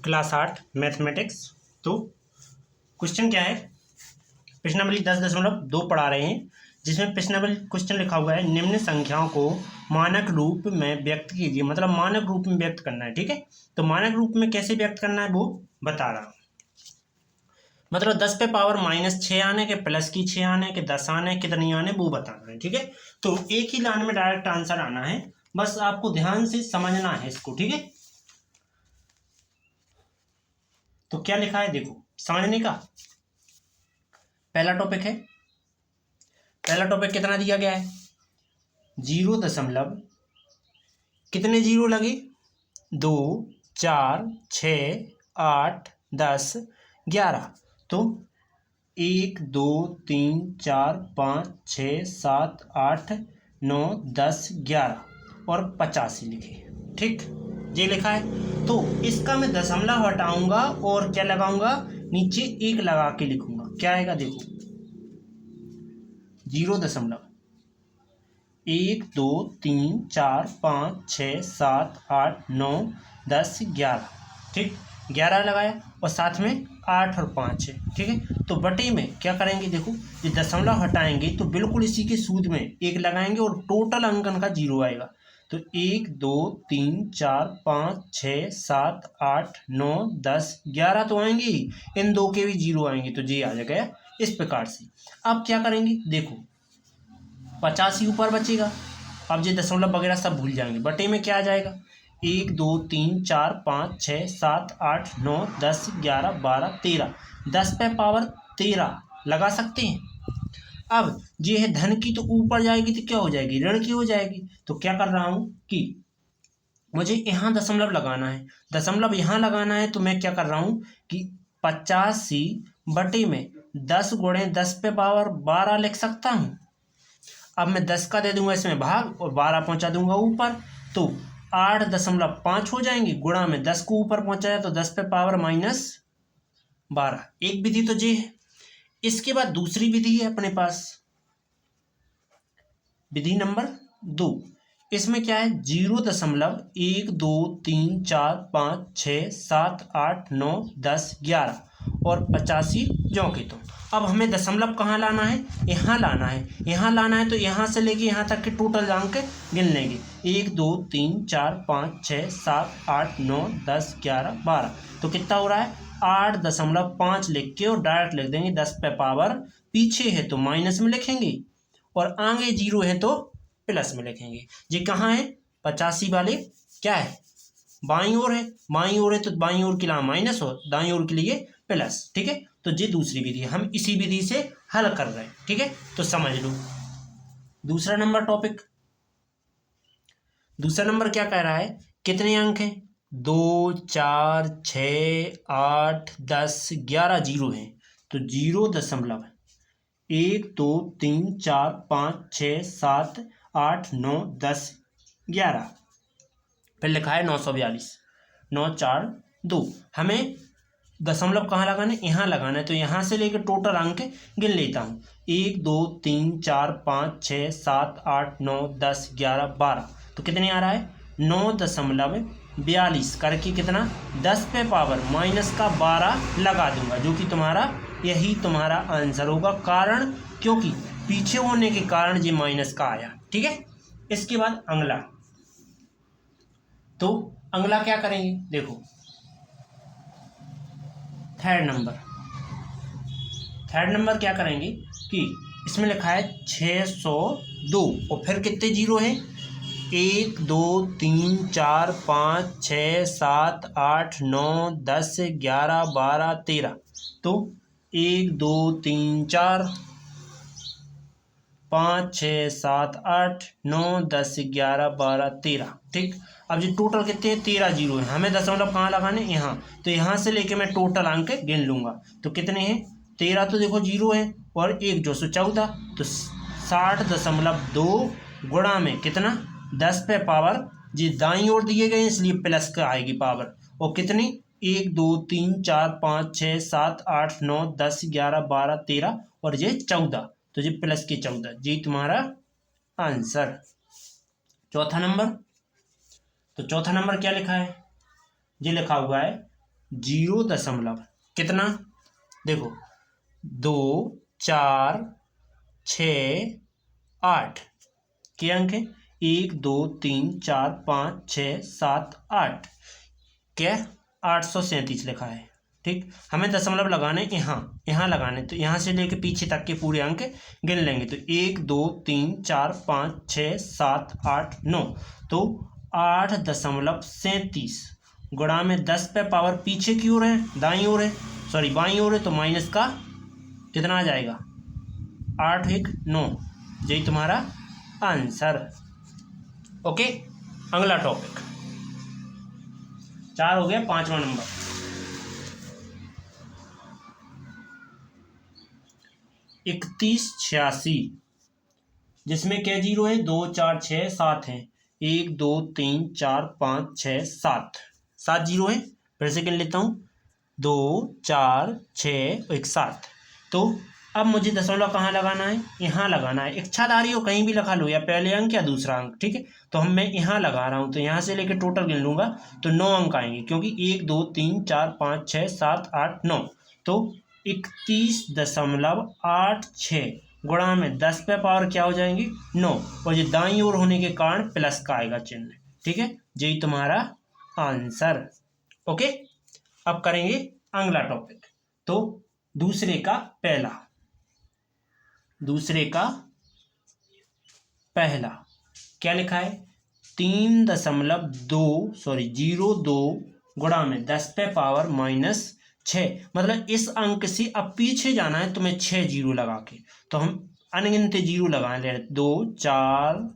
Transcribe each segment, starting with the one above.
Class 8 mathematics. तो question क्या है, प्रश्नावली 10.2 पढ़ा रहे हैं, जिसमें प्रश्नावली क्वेश्चन लिखा हुआ है निम्न संख्याओं को मानक रूप में व्यक्त कीजिए। मतलब मानक रूप में व्यक्त करना है। ठीक है, तो मानक रूप में कैसे व्यक्त करना है वो बता रहा हूँ। मतलब 10 पे पावर -6 आने के, प्लस की 6 आने के, 10 आने, कितनी आने वो बताना है। ठीक है, तो एक ही लाइन में डायरेक्ट आंसर आना है, बस आपको ध्यान से समझना है इसको। ठीक है, तो क्या लिखा है देखो, समझने का पहला टॉपिक है। पहला टॉपिक कितना दिया गया है, 0 कितने जीरो लगे, 2 4 6 8 10 11। तो 1 2 3 4 5 6 7 8 9 10 11 और 85 लिखे। ठीक, ये लिखा है। तो इसका मैं दशमलव हटाऊंगा और क्या लगाऊंगा, नीचे 1 लगा के लिखूंगा। क्या आएगा देखो, 0.1 2 3 4 5 6 7 8 9 10 11। ठीक, 11 लगाया और साथ में 8 और 5 है। ठीक है, तो बटे में क्या करेंगे देखो, ये दशमलव हटाएंगे तो बिल्कुल इसी के सूद में 1 लगाएंगे और टोटल अंकन का 0 आएगा। तो 1 2 3 4 5 6 7 8 9 10 11 तो आएंगे ही, इन दो के भी 0 आएंगे, तो ये आ जाएगा इस प्रकार से। अब क्या करेंगे देखो, 85 ऊपर बचेगा। अब ये दशमलव वगैरह सब भूल जाएंगे, बटे में क्या आ जाएगा, 1 2 3 4 5 6 7 8 9 10 11 12 13, 10 पे पावर 13 लगा सकते हैं। अब ये है धन की, तो ऊपर जाएगी तो क्या हो जाएगी, ऋण की हो जाएगी। तो क्या कर रहा हूं कि मुझे यहाँ दशमलव लगाना है, दशमलव यहाँ लगाना है, तो मैं क्या कर रहा हूँ कि 85 बटे में 10 गुणे 10 पे पावर 12 लिख सकता हूँ। अब मैं 10 का दे दूंगा इसमें भाग और 12 पहुंचा दूंगा ऊपर, तो 8.5 हो जाएंगे। गुणा में 10 को ऊपर पहुंचाया तो 10 पे पावर -12। एक विधि तो ये है। इसके बाद दूसरी विधि है अपने पास, विधि नंबर 2। इसमें क्या है, 0.1 2 3 4 5 6 7 8 9 10 11 और 85 ज्यों के त्यों। अब हमें दशमलव कहाँ लाना है, यहाँ लाना है। यहाँ लाना है तो यहाँ से लेके यहाँ तक के टोटल अंक गिन लेंगे, 1 2 3 4 5 6 7 8 9 10 11 12। तो कितना हो रहा है, 8.5 लिख के और डायरेक्ट लिख देंगे 10 पे पावर, पीछे है तो माइनस में लिखेंगे और आगे 0 है तो प्लस में लिखेंगे। ये कहाँ है, 85 वाले क्या है, बाईं ओर है। बाईं ओर है तो बाईं ओर के लिए माइनस हो, दाईं ओर के लिए प्लस। ठीक है, तो ये दूसरी विधि है, हम इसी विधि से हल कर रहे हैं। ठीक है, तो समझ लो। दूसरा नंबर टॉपिक, दूसरा नंबर क्या कह रहा है, कितने अंक हैं, 2 4 6 8 10 11 जीरो हैं। तो 0.1 2 3 4 5 6 7 8 9 10 11। फिर लिखा है 942, 9 4 2। हमें दशमलव कहाँ लगाना है, यहाँ लगाना है। तो यहाँ से लेकर टोटल अंक गिन लेता हूँ, 1 2 3 4 5 6 7 8 9 10 11 12। तो कितने आ रहा है, 9.42 करके कितना, 10 पे पावर -12 लगा दूंगा, जो कि तुम्हारा यही तुम्हारा आंसर होगा। कारण क्योंकि पीछे होने के कारण ये माइनस का आया। ठीक है, इसके बाद अगला, तो अगला क्या करेंगे देखो, थर्ड नंबर क्या करेंगे कि इसमें लिखा है 602 और फिर कितने जीरो है, 1 2 3 4 5 6 7 8 9 10 11 12 13। तो 1 2 3 4 5 6 7 8 9 10 11 12 13। ठीक, अब जो टोटल कितने हैं, 13 जीरो है। हमें दशमलव कहाँ लगाने, यहाँ। तो यहाँ से लेके मैं टोटल अंक गिन लूंगा। तो कितने हैं, 13 तो देखो जीरो है और 1 जो सो 14। तो 60.2 गुणा में कितना, 10 पे पावर, जी दाईं ओर दिए गए इसलिए प्लस का आएगी पावर, और कितनी, 1 2 3 4 5 6 7 8 9 10 11 12 13 और ये 14। तो ये प्लस के 14, जी तुम्हारा आंसर। चौथा नंबर, तो चौथा नंबर क्या लिखा है, ये लिखा हुआ है जीरो दशमलव कितना, देखो 2 4 6 8 के अंक है, 1 2 3 4 5 6 7 8, क्या 837 लिखा है। ठीक, हमें दशमलव लगाने यहाँ लगाने, तो यहाँ से लेके पीछे तक के पूरे अंक गिन लेंगे। तो 1 2 3 4 5 6 7 8 9, तो 8.37 गुणा में 10 पे पावर पीछे की ओर है, दाईं ओर है, सॉरी बाईं ओर है, तो माइनस का कितना आ जाएगा 8 1 9, यही तुम्हारा आंसर। ओके, अगला टॉपिक 4 हो गया। 5वां नंबर, 3186, जिसमें क्या जीरो है, 2 4 6 7 है, 1 2 3 4 5 6 7, 7 जीरो है। फिर से गिन लेता हूँ, 2 4 6 1 7। तो अब मुझे दशमलव कहाँ लगाना है, यहाँ लगाना है। इच्छाधारी हो कहीं भी लगा लो, या पहले अंक या दूसरा अंक, ठीक है। तो मैं यहाँ लगा रहा हूँ, तो यहाँ से लेकर टोटल गिन लूंगा तो 9 अंक आएंगे, क्योंकि 1 2 3 4 5 6 7 8 9, तो 31.86 गुणा में 10 पे पावर क्या हो जाएंगी 9, और ये दाईं ओर होने के कारण प्लस का आएगा चिन्ह, ठीक है। यही तुम्हारा आंसर। ओके, अब करेंगे अगला टॉपिक। तो दूसरे का पहला क्या लिखा है, 0.2 गुणा में 10 पे पावर -6, मतलब इस अंक से अब पीछे जाना है तुम्हें 6 जीरो लगा के, तो हम अनगिनत जीरो लगाए ले, 2 4,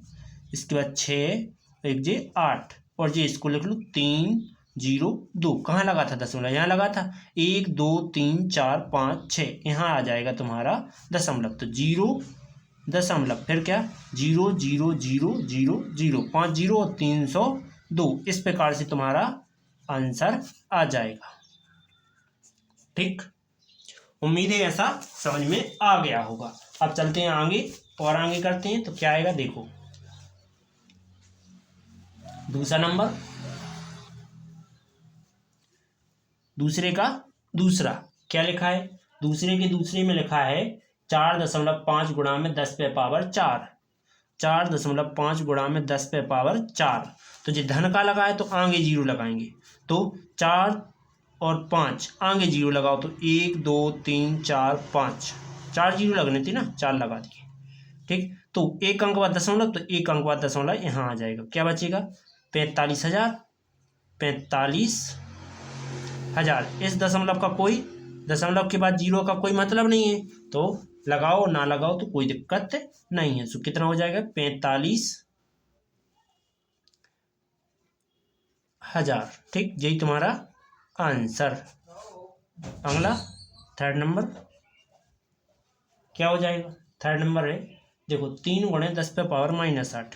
इसके बाद 6 1 जे 8, और ये इसको लिख लो 3 0 2, कहाँ लगा था दशमलव, यहाँ लगा था, 1 2 3 4 5 6, यहाँ आ जाएगा तुम्हारा दशमलव, तो 0 दशमलव फिर क्या 0 0 0 0 0, 5 जीरो और 302, इस प्रकार से तुम्हारा आंसर आ जाएगा। ठीक, उम्मीद है ऐसा समझ में आ गया होगा। अब चलते हैं आगे और आगे करते हैं, तो क्या आएगा देखो, दूसरा नंबर, दूसरे का दूसरा क्या लिखा है, दूसरे के दूसरे में लिखा है 4.5 गुणा में 10 पे पावर 4, 4.5 गुणा में 10 पे पावर 4, तो जो धन का लगा है तो आगे जीरो लगाएंगे, तो 4 और 5 आगे जीरो लगाओ, तो 1 2 3 4 5, 4 जीरो लगने थे ना, 4 लगा दिए। ठीक, तो एक अंक बाद दशमलव, तो एक अंक बाद दशमलव यहाँ आ जाएगा, क्या बचेगा 45,000, 45,000। इस दशमलव का कोई, दशमलव के बाद जीरो का कोई मतलब नहीं है, तो लगाओ ना लगाओ तो कोई दिक्कत नहीं है। सो कितना हो जाएगा 45,000। ठीक, यही तुम्हारा आंसर। अगला थर्ड नंबर क्या हो जाएगा, थर्ड नंबर है देखो 3 गुणे 10 पे पावर -8,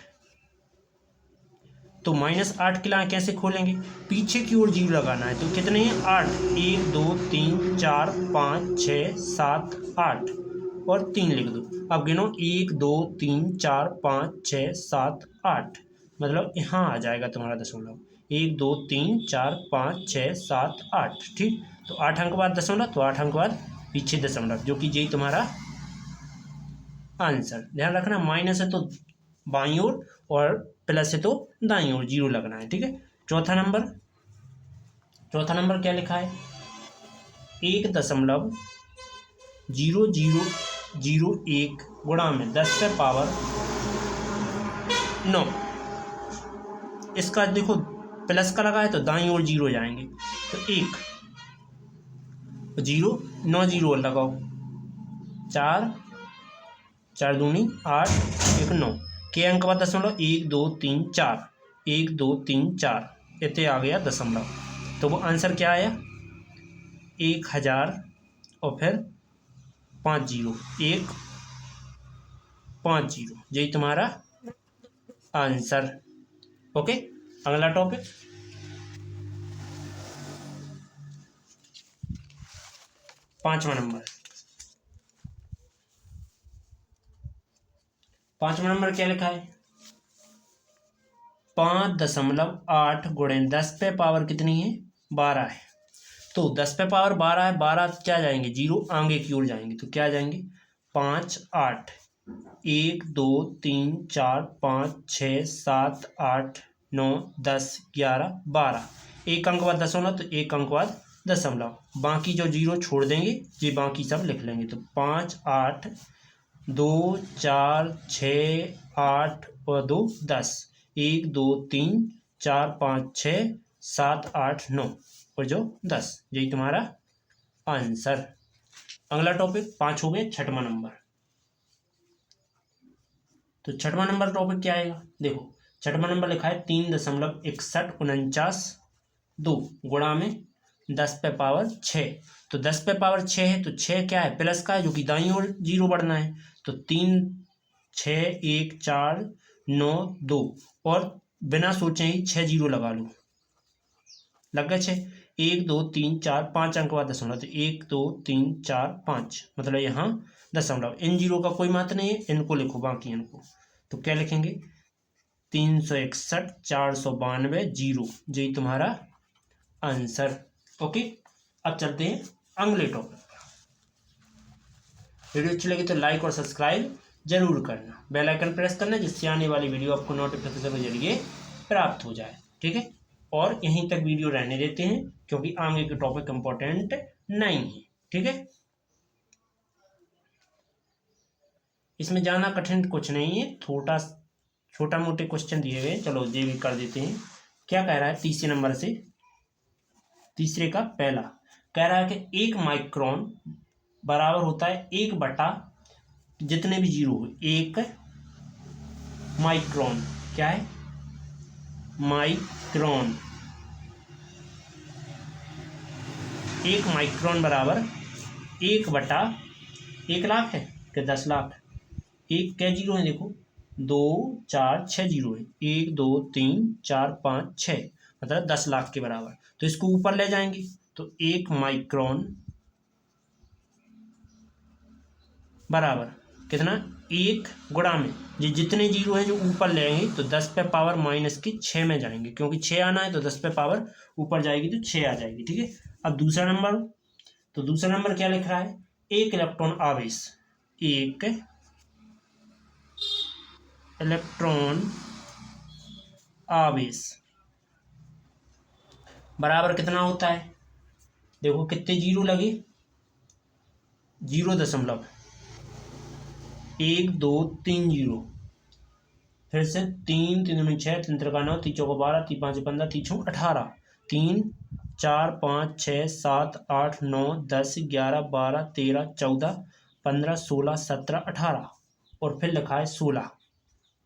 तो -8 के लिए कैसे खोलेंगे, पीछे की ओर जीरो लगाना है, तो कितने हैं 8, 1 2 3 4 5 6 7 8 और 3 लिख दो। अब गिनो 1 2 3 4 5 6 7 8, मतलब यहाँ आ जाएगा तुम्हारा दशमलव, 1 2 3 4 5 6 7 8। ठीक, तो 8 अंक बाद दशमलव, तो 8 अंक बाद पीछे दशमलव, जो कि यही तुम्हारा आंसर। ध्यान रखना, माइनस है तो बाईं ओर और प्लस है तो दाईं ओर जीरो लगना है। ठीक है, चौथा नंबर क्या लिखा है, 1.0001 गुणा में 10 पे पावर 9, इसका देखो प्लस का लगा है तो दाईं ओर जीरो जाएंगे, तो 1 0 9 जीरो और लगाओ, 4 4 दूनी 8 1 9 के अंक बाद दशमलव, 1 2 3 4, 1 2 3 4, इतने आ गया दशमलव, तो वो आंसर क्या आया 1000 और फिर 5 जीरो 1 5 जीरो, यही तुम्हारा आंसर। ओके, अगला टॉपिक पांचवा नंबर क्या लिखा है, 5.8 गुणे 10 पे पावर कितनी है 12 है, तो 10 पे पावर 12 है, 12 क्या जाएंगे, 0 आगे की ओर जाएंगे, तो क्या जाएंगे 5 8, 1 2 3 4 5 6 7 8 9 10 11 12, एक अंक बाद दशमलव, तो एक अंक बाद दशमलव, बाकी जो 0 छोड़ देंगे ये बाकी सब लिख लेंगे। तो 5 8 2 4 6 8 और 2 10, 1 2 3 4 5 6 7 8 9 और जो 10, यही तुम्हारा आंसर। अगला टॉपिक 5 हो गए, छठवां नंबर। तो छठवां नंबर टॉपिक क्या आएगा, देखो छठवां नंबर लिखा है 3.6149 गुणा में 10 पे पावर 6। तो 10 पे पावर 6 है, तो 6 क्या है, प्लस का है, जो कि दाईं ओर 0 बढ़ना है। तो 3 6 1 4 9 2, और बिना सोचे ही 6 0 लगा लो, लग गए 6, 1 2 3 4 5 अंक बाद दशमलव, तो 1 2 3 4 5, मतलब यहाँ दशमलव, इन 0 का कोई महत्व नहीं है, इनको लिखो बाकी इनको। तो क्या लिखेंगे 361 492 0, यही तुम्हारा आंसर। ओके, अब चलते हैं अगले टॉपिक पर। वीडियो अच्छी लगी तो लाइक और सब्सक्राइब जरूर करना, बेल आइकन प्रेस करना, जिससे आने वाली वीडियो आपको नोटिफिकेशन के जरिए प्राप्त हो जाए। ठीक है, और यहीं तक वीडियो रहने देते हैं क्योंकि आगे के टॉपिक इंपॉर्टेंट नहीं है। ठीक है, इसमें जाना कठिन कुछ नहीं है, छोटा मोटे क्वेश्चन दिए गए, चलो ये भी कर देते हैं। क्या कह रहा है तीसरे नंबर से, तीसरे का पहला कह रहा है कि 1 माइक्रोन बराबर होता है 1 बटा जितने भी 0 हो, 1 माइक्रोन, क्या है माइक्रोन, 1 माइक्रोन बराबर 1 बटा 1 लाख है कि 10 लाख, एक क्या 0 है, देखो 2 4 6 0 है, 1 2 3 4 5 6, मतलब 10 लाख के बराबर। तो इसको ऊपर ले जाएंगे, तो 1 माइक्रोन बराबर कितना, 1 गुणा में ये जितने 0 हैं जो ऊपर ले आएंगे, तो 10 पे पावर माइनस के 6 में जाएंगे, क्योंकि 6 आना है तो 10 पे पावर ऊपर जाएगी तो 6 आ जाएगी। ठीक है, अब दूसरा नंबर, तो दूसरा नंबर क्या लिख रहा है, 1 इलेक्ट्रॉन आवेश, 1 इलेक्ट्रॉन आवेश बराबर कितना होता है, देखो कितने 0 लगे, 0.1 2 3 0, फिर से 3 3 दूनी 6, 3 3 9, 3 4 12, 3 5 15, 3 6 18, 3 4 5 6 7 8 9 10 11 12 13 14 15 16 17 18, और फिर लिखा है 16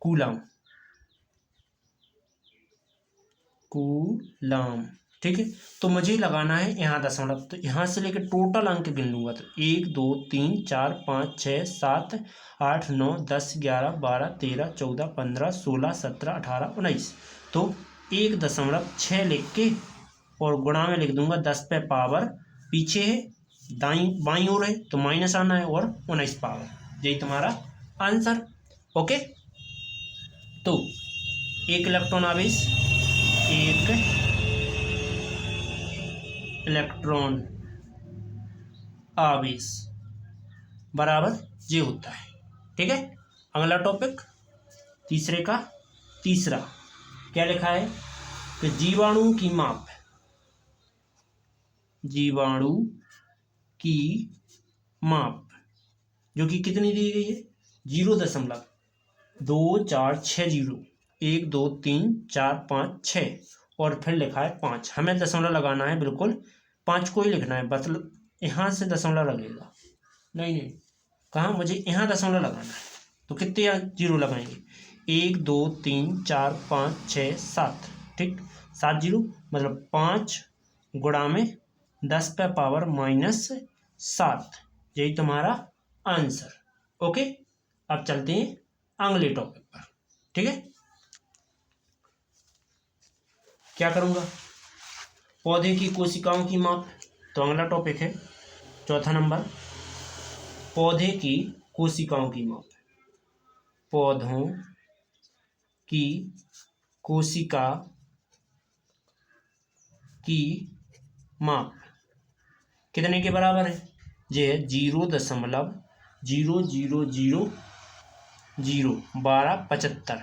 कूलम, कूलम। ठीक है, तो मुझे लगाना है यहाँ दशमलव, तो यहाँ से लेकर टोटल अंक गिन लूंगा, तो 1 2 3 4 5 6 7 8 9 10 11 12 13 14 15 16 17 18 19, तो 1.6 लिख के और गुणा में लिख दूंगा 10 पे पावर, पीछे है दाई बाई ओर है तो माइनस आना है, और 19 पावर, यही तुम्हारा आंसर। ओके, तो 1 इलेक्ट्रॉन आवेश, 1 इलेक्ट्रॉन आवेश बराबर ये होता है। ठीक है, अगला टॉपिक तीसरे का तीसरा क्या लिखा है कि जीवाणु की माप, जीवाणु की माप जो कि कितनी दी गई है, 0.2460, 1 2 3 4 5 6, और फिर लिखा है 5, हमें दशमलव लगाना है, बिल्कुल 5 को ही लिखना है, मतलब यहाँ से दशमलव लगेगा, नहीं नहीं कहाँ, मुझे यहाँ दशमलव लगाना है, तो कितने 0 लगाएंगे, 1 2 3 4 5 6 7, ठीक 7 0, मतलब 5 गुणा में 10 पे पावर माइनस 7, यही तुम्हारा आंसर। ओके, अब चलते हैं अगले टॉपिक पर। ठीक है, क्या करूँगा, पौधे की कोशिकाओं की माप, तो अगला टॉपिक है चौथा नंबर, पौधे की कोशिकाओं की माप, पौधों की कोशिका की माप। कितने के बराबर है? ये है 0.00001275।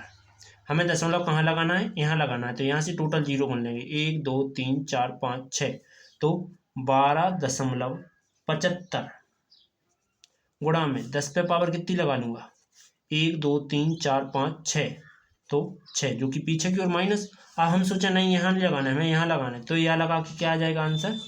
हमें दशमलव कहाँ लगाना है? यहाँ लगाना है। तो यहाँ से टोटल जीरो गिन लेंगे, 1 2 3 4 5 6। तो 12.75 गुणा में 10 पे पावर कितनी लगा लूँगा? 1 2 3 4 5 6। तो 6 जो कि पीछे की ओर माइनस। अब हम सोचे नहीं यहाँ नहीं लगाना है, हमें यहाँ लगाना है। तो यह लगा के क्या आ जाएगा आंसर?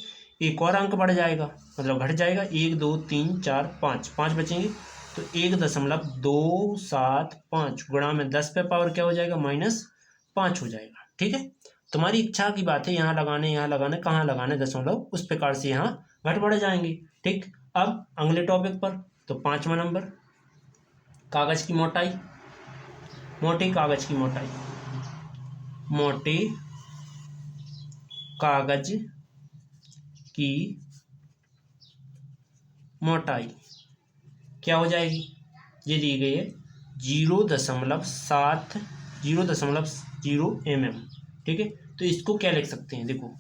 एक और अंक बढ़ जाएगा, मतलब घट जाएगा। 1 2 3 4 5 5 बचेंगे। तो 1.275 गुणा में 10 पे पावर क्या हो जाएगा? -5 हो जाएगा। ठीक है, तुम्हारी इच्छा की बात है, यहाँ लगाने कहाँ लगाने दशमलव, उस प्रकार से यहाँ घट बढ़ जाएंगे। ठीक, अब अगले टॉपिक पर। तो 5वां नंबर, कागज की मोटाई। मोटे कागज की मोटाई, मोटे कागज की मोटाई क्या हो जाएगी? ये दी गई है 0.0 mm। ठीक है, तो इसको क्या लिख सकते हैं? देखो,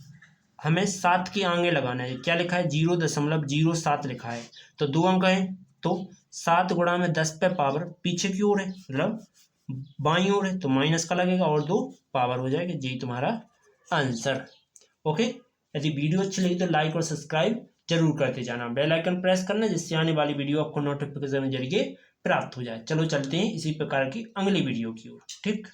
हमें 7 के आगे लगाना है। क्या लिखा है? 0.07 लिखा है। तो 2 अंक है, तो 7 गुणा में 10 पे पावर पीछे की ओर है, मतलब बाईं ओर है, तो माइनस का लगेगा और 2 पावर हो जाएगा। यही तुम्हारा आंसर। ओके, यदि वीडियो अच्छी लगी तो लाइक और सब्सक्राइब जरूर करते जाना, बेल आइकन प्रेस करना, जिससे आने वाली वीडियो आपको नोटिफिकेशन के जरिए प्राप्त हो जाए। चलो चलते हैं इसी प्रकार की अगली वीडियो की ओर। ठीक।